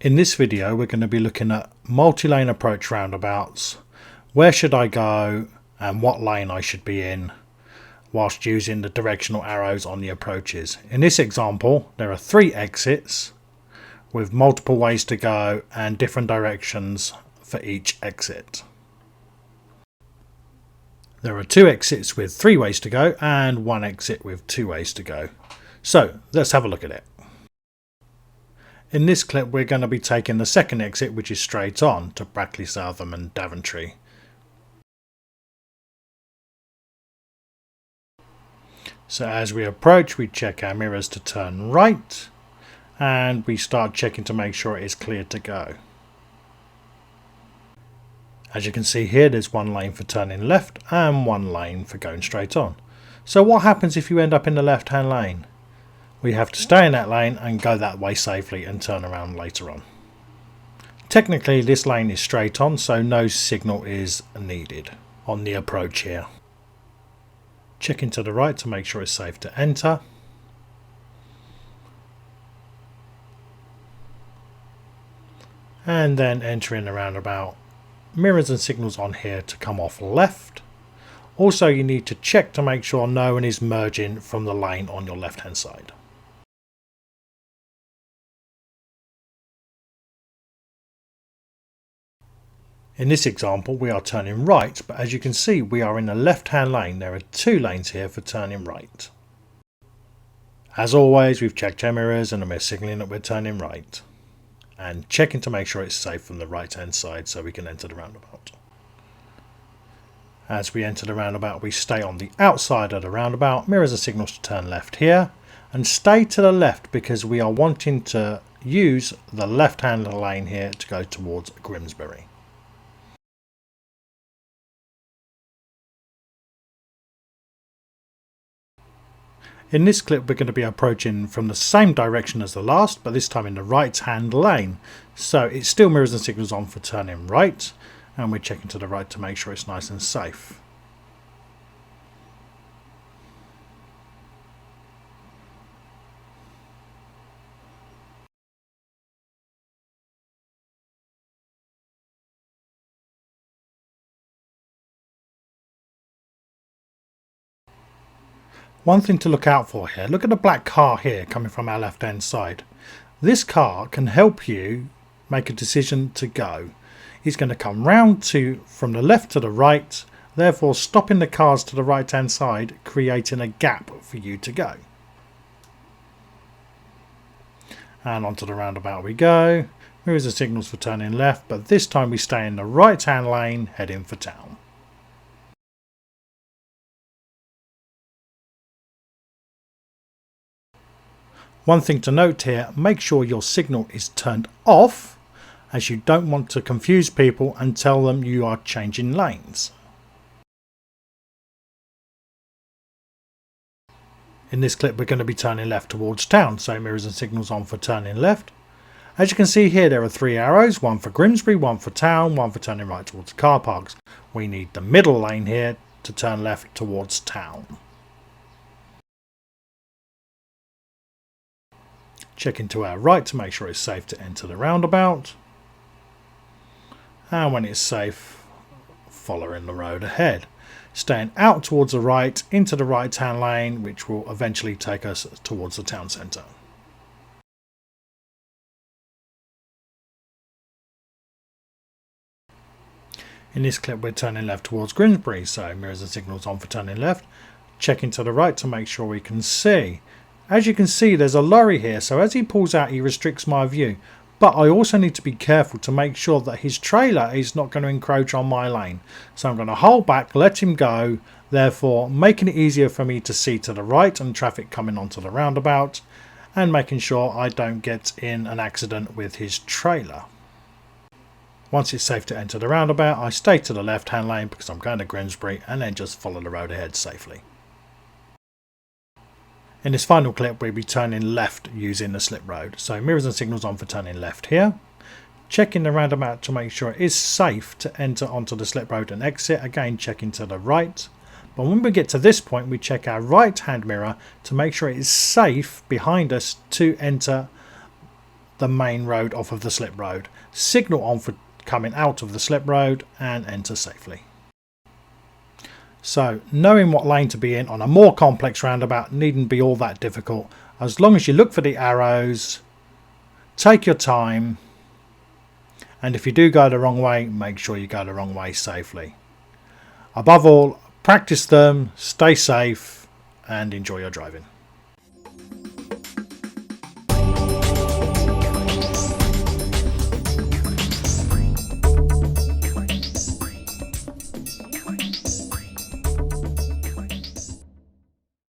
In this video we're going to be looking at multi-lane approach roundabouts, where should I go and what lane I should be in whilst using the directional arrows on the approaches. In this example there are 3 exits with multiple ways to go and different directions for each exit. There are 2 exits with 3 ways to go and 1 exit with 2 ways to go. So let's have a look at it. In this clip we're going to be taking the second exit, which is straight on to Brackley, Southam and Daventry. So as we approach we check our mirrors to turn right and we start checking to make sure it is clear to go. As you can see here there's 1 lane for turning left and 1 lane for going straight on. So what happens if you end up in the left hand lane? We have to stay in that lane and go that way safely and turn around later on. Technically this lane is straight on, so no signal is needed on the approach here. Checking to the right to make sure it's safe to enter. And then entering the roundabout. Mirrors and signals on here to come off left. Also you need to check to make sure no one is merging from the lane on your left hand side. In this example we are turning right, but as you can see we are in the left hand lane. There are 2 lanes here for turning right. As always we've checked our mirrors and we're signalling that we're turning right. And checking to make sure it's safe from the right hand side so we can enter the roundabout. As we enter the roundabout we stay on the outside of the roundabout, mirrors and signals to turn left here. And stay to the left because we are wanting to use the left hand lane here to go towards Grimsbury. In this clip we're going to be approaching from the same direction as the last, but this time in the right hand lane. So it's still mirrors and signals on for turning right, and we're checking to the right to make sure it's nice and safe. One thing to look out for here, look at the black car here coming from our left hand side. This car can help you make a decision to go. He's going to come round from the left to the right, therefore stopping the cars to the right hand side, creating a gap for you to go. And onto the roundabout we go. Mirrors and signals for turning left, but this time we stay in the right hand lane heading for town. One thing to note here, make sure your signal is turned off, as you don't want to confuse people and tell them you are changing lanes. In this clip we're going to be turning left towards town, so mirrors and signals on for turning left. As you can see here there are 3 arrows, 1 for Grimsbury, 1 for town, 1 for turning right towards car parks. We need the middle lane here to turn left towards town. Checking to our right to make sure it's safe to enter the roundabout. And when it's safe, following the road ahead. Staying out towards the right into the right hand lane, which will eventually take us towards the town centre. In this clip we're turning left towards Grimsbury, so mirrors and signals on for turning left. Checking to the right to make sure we can see. As you can see there's a lorry here, so as he pulls out he restricts my view. But I also need to be careful to make sure that his trailer is not going to encroach on my lane. So I'm going to hold back, let him go, therefore making it easier for me to see to the right and traffic coming onto the roundabout, and making sure I don't get in an accident with his trailer. Once it's safe to enter the roundabout I stay to the left hand lane because I'm going to Grimsbury, and then just follow the road ahead safely. In this final clip we'll be turning left using the slip road, so mirrors and signals on for turning left here. Checking the roundabout to make sure it is safe to enter onto the slip road and exit, again checking to the right. But when we get to this point we check our right hand mirror to make sure it is safe behind us to enter the main road off of the slip road. Signal on for coming out of the slip road and enter safely. So knowing what lane to be in on a more complex roundabout needn't be all that difficult, as long as you look for the arrows, take your time, and if you do go the wrong way, make sure you go the wrong way safely. Above all, practice them, stay safe, and enjoy your driving.